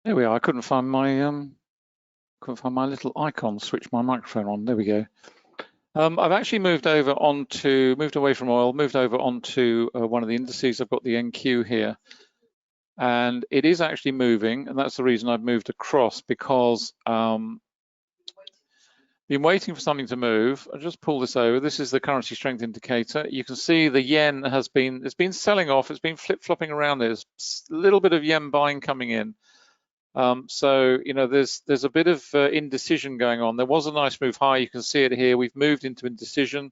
There we are. I couldn't find my little icon. Switch my microphone on. There we go. I've actually moved away from oil, moved over onto one of the indices. I've got the NQ here, and it is actually moving, and that's the reason I've moved across, because been waiting for something to move. I'll just pull this over. This is the currency strength indicator. You can see the yen it's been selling off. It's been flip-flopping around. There's a little bit of yen buying coming in. So, you know, there's a bit of indecision going on. There was a nice move high. You can see it here. We've moved into indecision.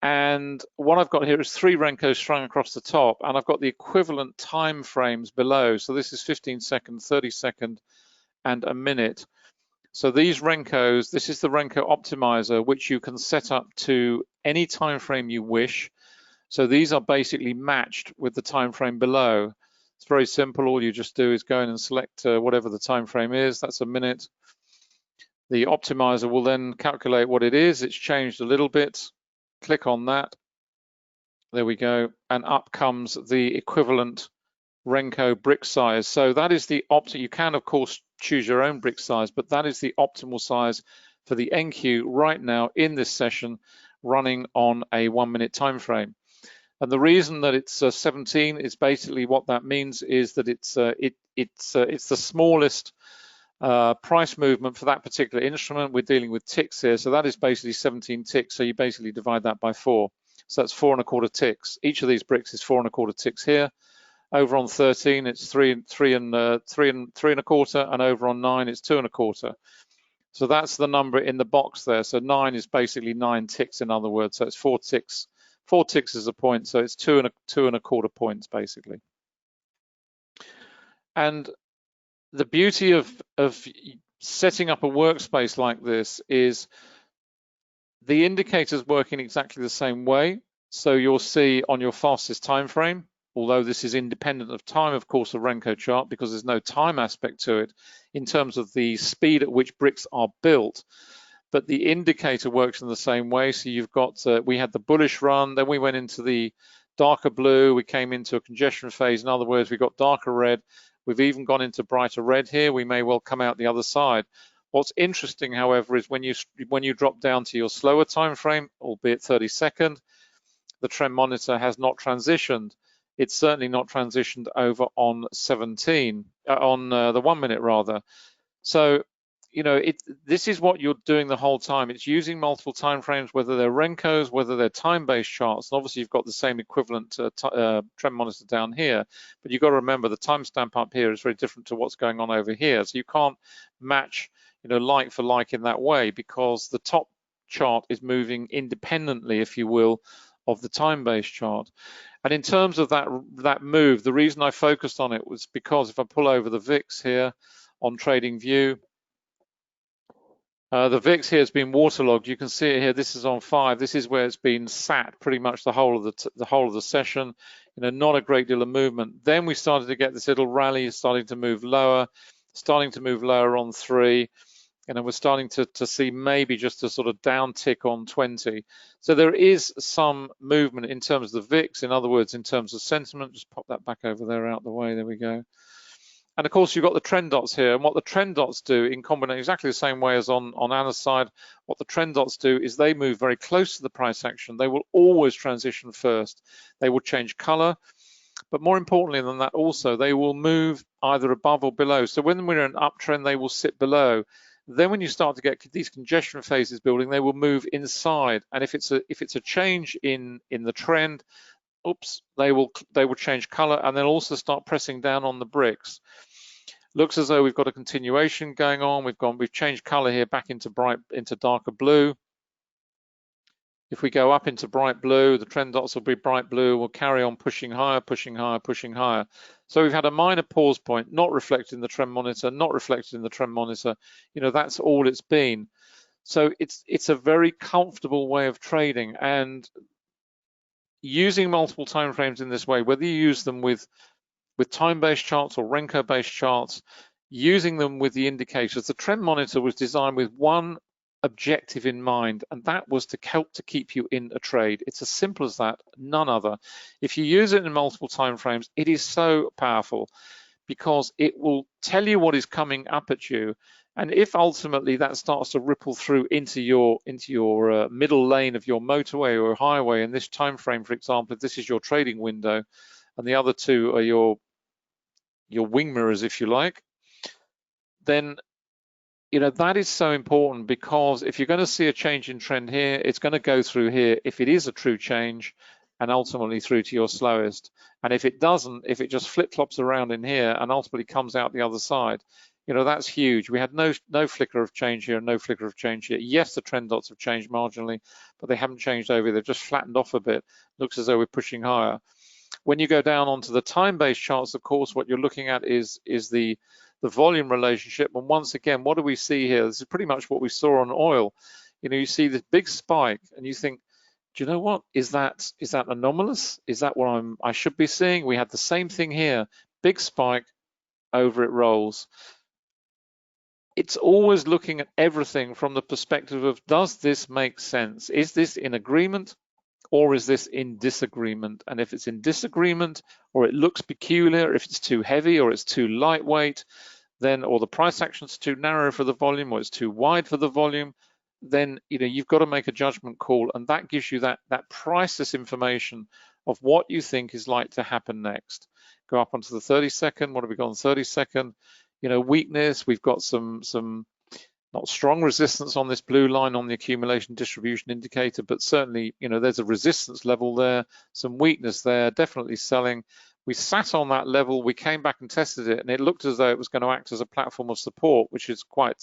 And what I've got here is 3 Renkos strung across the top, and I've got the equivalent time frames below. So this is 15 second, 30 second, and a minute. So these Renkos, this is the Renko Optimizer, which you can set up to any time frame you wish. So these are basically matched with the time frame below. It's very simple. All you just do is go in and select whatever the time frame is. That's a minute. The optimizer will then calculate what it is. It's changed a little bit. Click on that. There we go. And up comes the equivalent Renko brick size. So that is the you can of course choose your own brick size, but that is the optimal size for the NQ right now in this session, running on a 1 minute time frame. And the reason that it's 17 is basically what that means is that it's the smallest price movement for that particular instrument. We're dealing with ticks here, so that is basically 17 ticks. So you basically divide that by 4. So that's 4 1/4 ticks. Each of these bricks is 4 1/4 ticks here. Over on 13, it's 3 1/4, and over on 9, it's 2 1/4. So that's the number in the box there. So 9 is basically 9 ticks, in other words. So it's 4 ticks. 4 ticks is a point, so it's 2 1/4 points basically. And the beauty of setting up a workspace like this is the indicators work in exactly the same way. So you'll see on your fastest time frame, although this is independent of time, of course, a Renko chart, because there's no time aspect to it in terms of the speed at which bricks are built. But the indicator works in the same way. So you've got, we had the bullish run, then we went into the darker blue, we came into a congestion phase. In other words, we got darker red. We've even gone into brighter red here. We may well come out the other side. What's interesting, however, is when you drop down to your slower time frame, albeit 30 second, the trend monitor has not transitioned. It's certainly not transitioned over on 17, on the 1 minute rather. So, you know, this is what you're doing the whole time. It's using multiple time frames, whether they're Renkos, whether they're time-based charts. And obviously, you've got the same equivalent trend monitor down here, but you've got to remember the timestamp up here is very different to what's going on over here. So you can't match, you know, like for like in that way, because the top chart is moving independently, if you will, of the time-based chart. And in terms of that move, the reason I focused on it was because if I pull over the VIX here on Trading View, the VIX here has been waterlogged. You can see it here. This is on 5. This is where it's been sat pretty much the whole of the session. You know, not a great deal of movement. Then we started to get this little rally, starting to move lower on 3. And then we're starting to see maybe just a sort of down tick on 20. So there is some movement in terms of the VIX. In other words, in terms of sentiment. Just pop that back over there out the way. There we go. And of course, you've got the trend dots here. And what the trend dots do, in combination exactly the same way as on Anna's side, what the trend dots do is they move very close to the price action. They will always transition first. They will change color. But more importantly than that, also, they will move either above or below. So when we're in an uptrend, they will sit below. Then when you start to get these congestion phases building, they will move inside. And if it's a change in the trend, oops, they will change color and then also start pressing down on the bricks. Looks as though we've got a continuation going on. We've changed color here back into darker blue. If we go up into bright blue, the trend dots will be bright blue. We'll carry on pushing higher, pushing higher, pushing higher. So we've had a minor pause point, not reflected in the trend monitor, not reflected in the trend monitor. You know, that's all it's been. So it's a very comfortable way of trading, and using multiple time frames in this way, whether you use them with time-based charts or Renko-based charts, using them with the indicators. The trend monitor was designed with one objective in mind, and that was to help to keep you in a trade. It's as simple as that, none other. If you use it in multiple time frames, it is so powerful, because it will tell you what is coming up at you. And if ultimately that starts to ripple through into your middle lane of your motorway or highway, in this time frame, for example, if this is your trading window, and the other two are your wing mirrors, if you like, then that is so important, because if you're going to see a change in trend here, it's going to go through here if it is a true change, and ultimately through to your slowest. And if it doesn't, if it just flip-flops around in here and ultimately comes out the other side, that's huge. We had no flicker of change here, no flicker of change here. Yes, the trend dots have changed marginally, but they haven't changed over. They've just flattened off a bit. Looks as though we're pushing higher. When you go down onto the time-based charts, of course, what you're looking at is the volume relationship. And once again, what do we see here? This is pretty much what we saw on oil. You see this big spike, and you think, do you know what? Is that anomalous? Is that what I should be seeing? We had the same thing here. Big spike, over it rolls. It's always looking at everything from the perspective of, does this make sense? Is this in agreement, or is this in disagreement? And if it's in disagreement, or it looks peculiar, if it's too heavy or it's too lightweight, then, or the price action's too narrow for the volume, or it's too wide for the volume, then you've got to make a judgment call, and that gives you that priceless information of what you think is like to happen next. Go up onto the 30-second. What have we got on 30-second? Weakness. We've got some not strong resistance on this blue line on the accumulation distribution indicator, but certainly, there's a resistance level there, some weakness there, definitely selling. We sat on that level, we came back and tested it, and it looked as though it was going to act as a platform of support, which is quite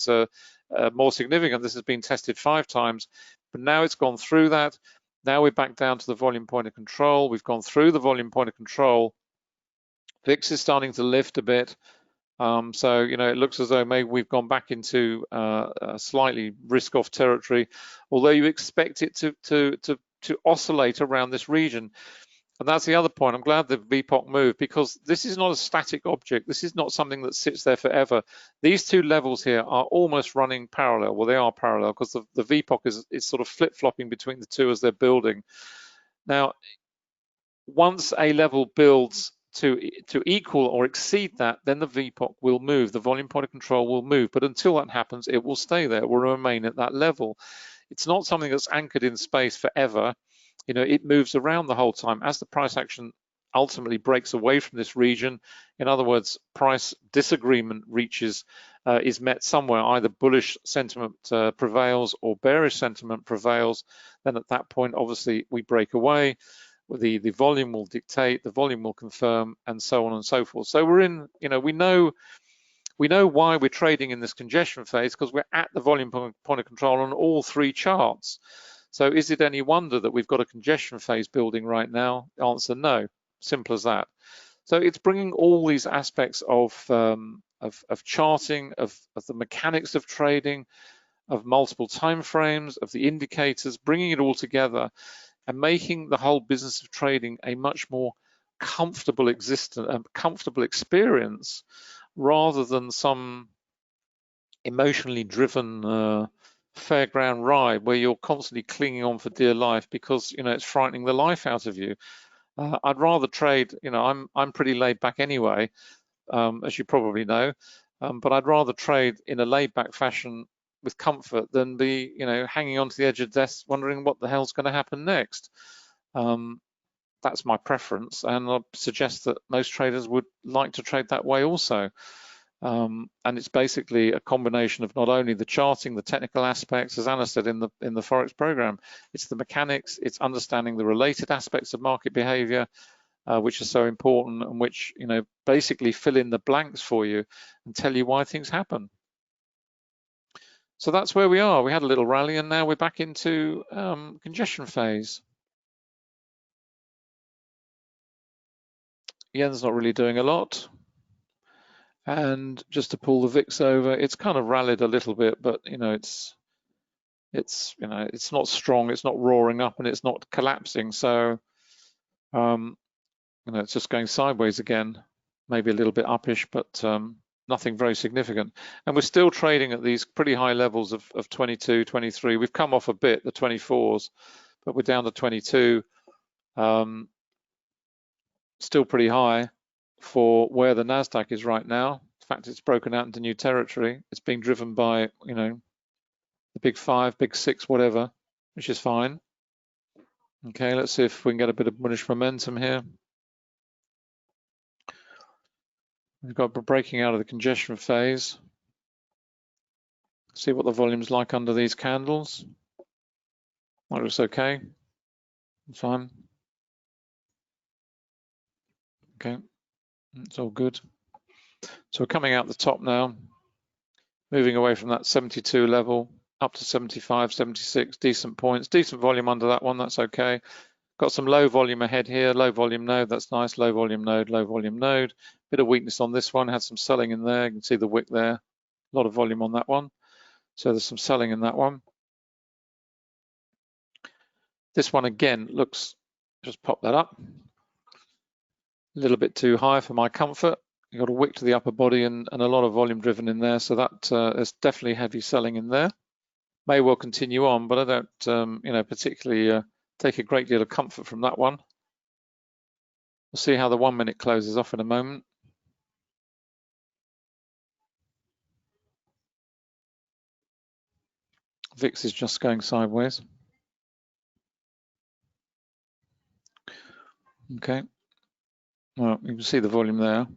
more significant. This has been tested 5 times, but now it's gone through that. Now we're back down to the volume point of control. We've gone through the volume point of control. VIX is starting to lift a bit. So, it looks as though maybe we've gone back into a slightly risk-off territory, although you expect it to oscillate around this region. And that's the other point. I'm glad the VPOC moved, because this is not a static object. This is not something that sits there forever. These two levels here are almost running parallel. Well, they are parallel, because the VPOC is sort of flip-flopping between the two as they're building. Now, once a level builds to equal or exceed that, then the VPOC will move, the volume point of control will move. But until that happens, it will stay there, it will remain at that level. It's not something that's anchored in space forever. It moves around the whole time as the price action ultimately breaks away from this region. In other words, price disagreement is met somewhere, either bullish sentiment prevails or bearish sentiment prevails. Then at that point, obviously, we break away. The volume will dictate, the volume will confirm, and so on and so forth. So we're in, we know why we're trading in this congestion phase, because we're at the volume point of control on all 3 charts. So is it any wonder that we've got a congestion phase building right now? Answer, no. Simple as that. So it's bringing all these aspects of charting, of the mechanics of trading, of multiple time frames, of the indicators, bringing it all together and making the whole business of trading a much more comfortable experience, rather than some emotionally driven fairground ride where you're constantly clinging on for dear life because it's frightening the life out of you. I'd rather trade. I'm pretty laid back anyway, as you probably know, but I'd rather trade in a laid back fashion with comfort than be hanging onto the edge of death wondering what the hell's going to happen next. That's my preference, and I suggest that most traders would like to trade that way also. And it's basically a combination of not only the charting, the technical aspects, as Anna said in the Forex program, it's the mechanics, it's understanding the related aspects of market behavior, which are so important, and which basically fill in the blanks for you and tell you why things happen. So that's where we are. We had a little rally, and now we're back into congestion phase. Yen's not really doing a lot. And just to pull the VIX over, it's kind of rallied a little bit, but it's not strong, it's not roaring up, and it's not collapsing. So it's just going sideways again, maybe a little bit uppish, but nothing very significant. And we're still trading at these pretty high levels of 22, 23. We've come off a bit, the 24s, but we're down to 22. Still pretty high. for where the Nasdaq is right now. In fact, it's broken out into new territory. It's being driven by, you know, the big 5, big 6, whatever, which is fine. Okay, let's see if we can get a bit of bullish momentum here. We've got breaking out of the congestion phase. See what the volume's like under these candles. That looks okay. Fine. Okay, it's all good. So we're coming out the top now, moving away from that 72 level up to 75, 76, decent points, decent volume under that one, that's okay. Got some low volume ahead here, low volume node, that's nice, low volume node, low volume node. Bit of weakness on this one, had some selling in there, you can see the wick there, a lot of volume on that one. So there's some selling in that one. This one again looks, just pop that up, a little bit too high for my comfort. You've got a wick to the upper body and a lot of volume driven in there, so that there's definitely heavy selling in there. May well continue on, but I don't, you know, particularly take a great deal of comfort from that one. We'll see how the 1 minute closes off in a moment. VIX is just going sideways. Okay, well, you can see the volume there.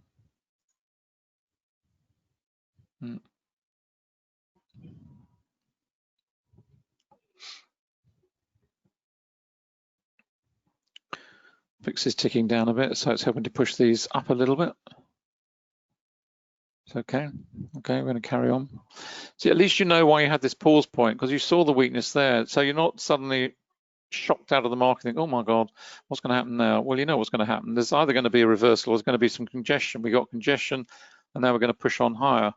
VIX is ticking down a bit, so it's helping to push these up a little bit. It's okay. Okay, we're going to carry on. See, at least you know why you had this pause point, because you saw the weakness there. So you're not suddenly shocked out of the market, think, oh my God, what's going to happen now? Well, you know what's going to happen. There's either going to be a reversal or there's going to be some congestion. We got congestion, and now we're going to push on higher.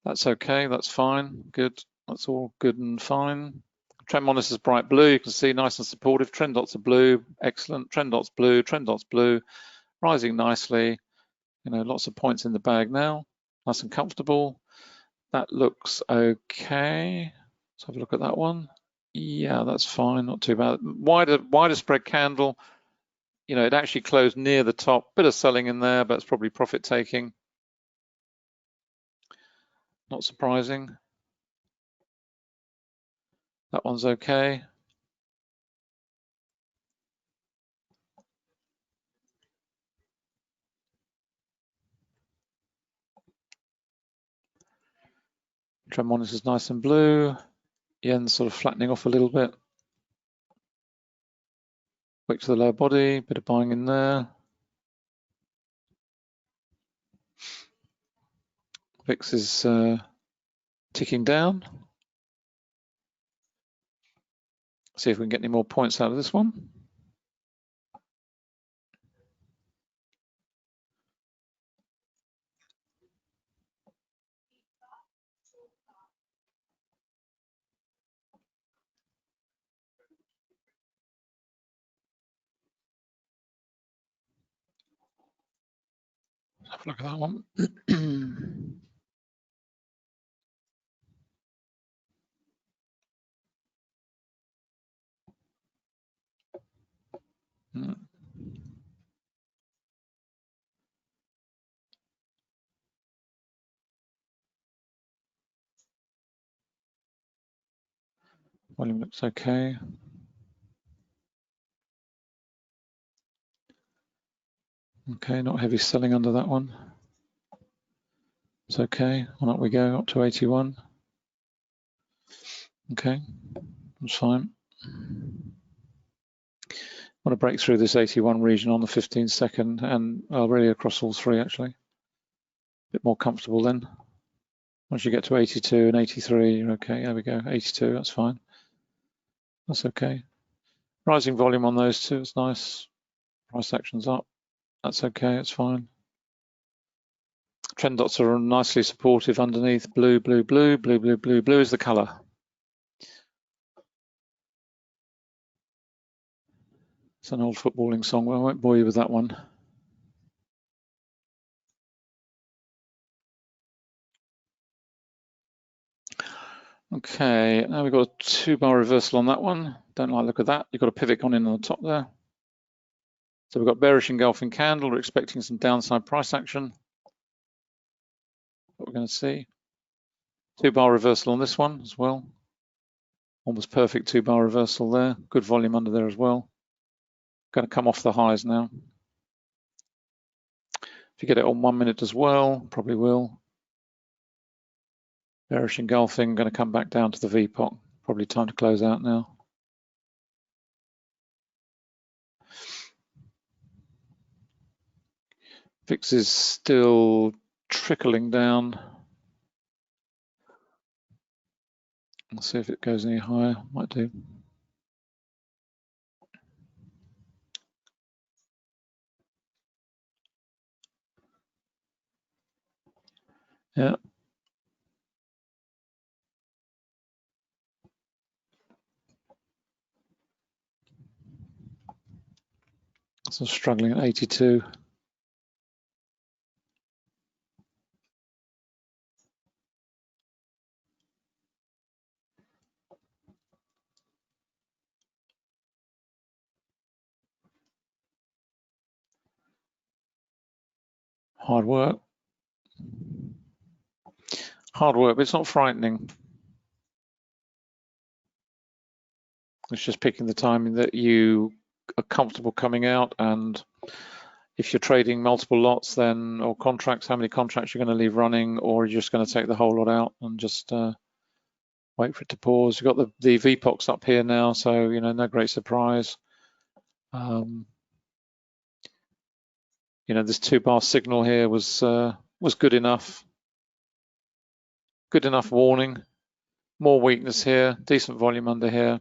That's okay, that's fine, good. That's all good and fine. Trend monitor's bright blue, you can see nice and supportive. Trend dots are blue, excellent. Trend dots blue, trend dots blue, rising nicely. You know, lots of points in the bag now, nice and comfortable. That looks okay. Let's have a look at that one. Yeah, that's fine, not too bad. Wider spread candle. You know, it actually closed near the top. Bit of selling in there, but it's probably profit taking. Not surprising. That one's okay. Trend monitor's nice and blue. Yen's sort of flattening off a little bit. Wick to the lower body, bit of buying in there. VIX is ticking down. See if we can get any more points out of this one. Have a look at that one. Volume looks okay. Okay, not heavy selling under that one. It's okay. On up we go, up to 81. Okay, that's fine. Want to break through this 81 region on the 15-second and really across all three actually. A bit more comfortable then. Once you get to 82 and 83, you're okay. There we go, 82, that's fine. That's okay. Rising volume on those two, it's nice. Price action's up. That's okay, it's fine. Trend dots are nicely supportive underneath. Blue, blue, blue, blue, blue, blue, blue is the color. It's an old footballing song, but I won't bore you with that one. Okay, now we've got a 2-bar reversal on that one. Don't like the look of that. You've got a pivot gone in on the top there. So we've got bearish engulfing candle. We're expecting some downside price action. What we're going to see. 2-bar reversal on this one as well. Almost perfect 2-bar reversal there. Good volume under there as well. Going to come off the highs now. If you get it on 1 minute as well, probably will. Bearish engulfing, going to come back down to the VPOC. Probably time to close out now. VIX is still trickling down. Let's see if it goes any higher. Might do. Yeah. So struggling at 82. Hard work. Hard work, but it's not frightening. It's just picking the timing that you are comfortable coming out, and if you're trading multiple lots then, or contracts, how many contracts you're going to leave running, or you're just going to take the whole lot out and just wait for it to pause. You've got the VPOCs up here now, so no great surprise. This 2-bar signal here was good enough. Good enough warning. More weakness here, decent volume under here.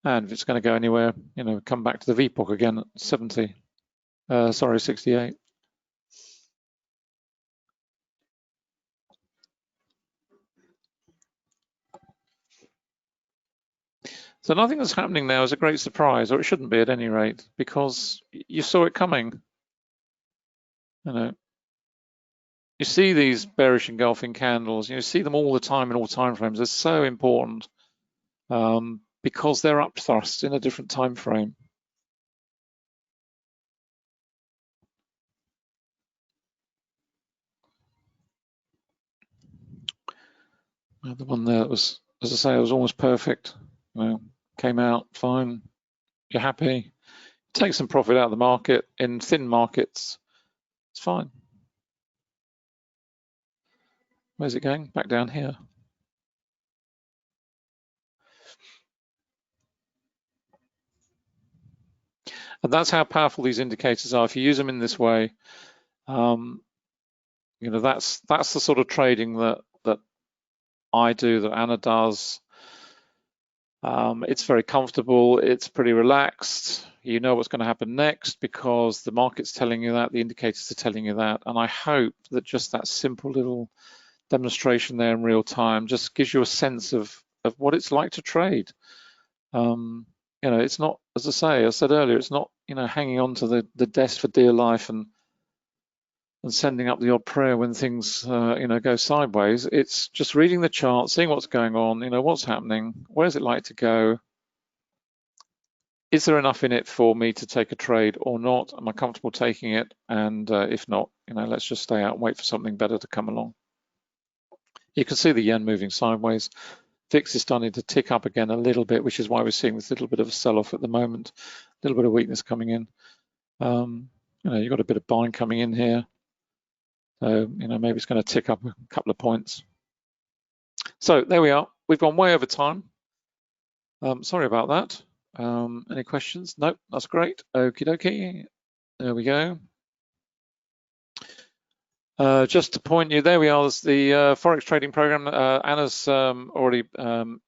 And if it's going to go anywhere, come back to the VPOC again at 68. So nothing that's happening now is a great surprise, or it shouldn't be at any rate, because you saw it coming. You see these bearish engulfing candles, you see them all the time in all time frames. They're so important because they're up thrust in a different time frame. The one there was, as I say, it was almost perfect. Came out fine. You're happy. Take some profit out of the market. In thin markets, it's fine. Where's it going? Back down here. And that's how powerful these indicators are. If you use them in this way, that's the sort of trading that I do, that Anna does. It's very comfortable. It's pretty relaxed. You know what's going to happen next because the market's telling you that, the indicators are telling you that. And I hope that just that simple little demonstration there in real time just gives you a sense of what it's like to trade. It's not, as I said earlier, it's not, hanging on to the desk for dear life and sending up the odd prayer when things, go sideways. It's just reading the chart, seeing what's going on, what's happening, where's it like to go? Is there enough in it for me to take a trade or not? Am I comfortable taking it? And if not, let's just stay out and wait for something better to come along. You can see the yen moving sideways. VIX is starting to tick up again a little bit, which is why we're seeing this little bit of a sell-off at the moment, a little bit of weakness coming in. You've got a bit of buying coming in here. So, maybe it's going to tick up a couple of points. So there we are. We've gone way over time. Sorry about that. Any questions? Nope, that's great. Okie dokie. There we go. Just to point you, there we are. There's the Forex trading program. Anna's already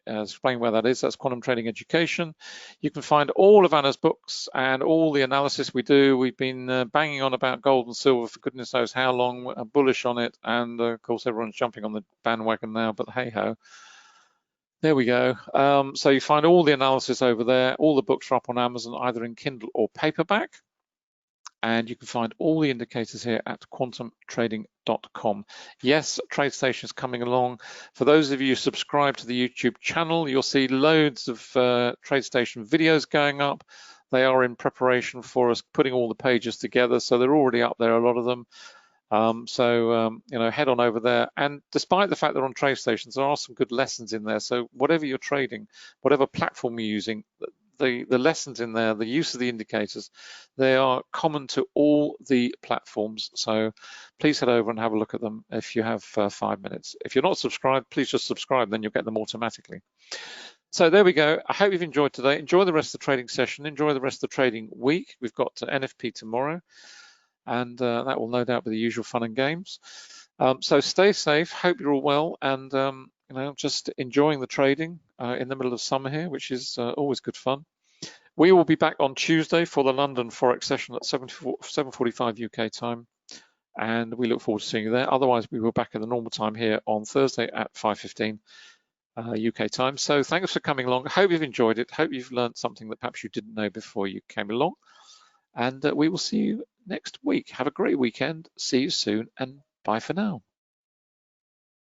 explained where that is. That's Quantum Trading Education. You can find all of Anna's books and all the analysis we do. We've been banging on about gold and silver for goodness knows how long, bullish on it. And of course, everyone's jumping on the bandwagon now, but hey ho. There we go. So you find all the analysis over there. All the books are up on Amazon, either in Kindle or paperback. and you can find all the indicators here at quantumtrading.com. Yes, TradeStation is coming along. For those of you who subscribe to the YouTube channel, you'll see loads of TradeStation videos going up. They are in preparation for us putting all the pages together, so they're already up there, a lot of them. You know, head on over there. And despite the fact they're on TradeStations, there are some good lessons in there. So whatever you're trading, whatever platform you're using, the lessons in there, the use of the indicators, they are common to all the platforms. So please head over and have a look at them if you have 5 minutes. If you're not subscribed, please just subscribe, then you'll get them automatically. So there we go. I hope you've enjoyed today. Enjoy the rest of the trading session. Enjoy the rest of the trading week. We've got NFP tomorrow, and that will no doubt be the usual fun and games. So stay safe. Hope you're all well, and you know, just enjoying the trading in the middle of summer here, which is always good fun. We will be back on Tuesday for the London Forex session at 7:45 UK time, and we look forward to seeing you there. Otherwise, we will be back at the normal time here on Thursday at 5:15 UK time. So thanks for coming along. I hope you've enjoyed it. Hope you've learned something that perhaps you didn't know before you came along. And we will see you next week. Have a great weekend. See you soon, and bye for now.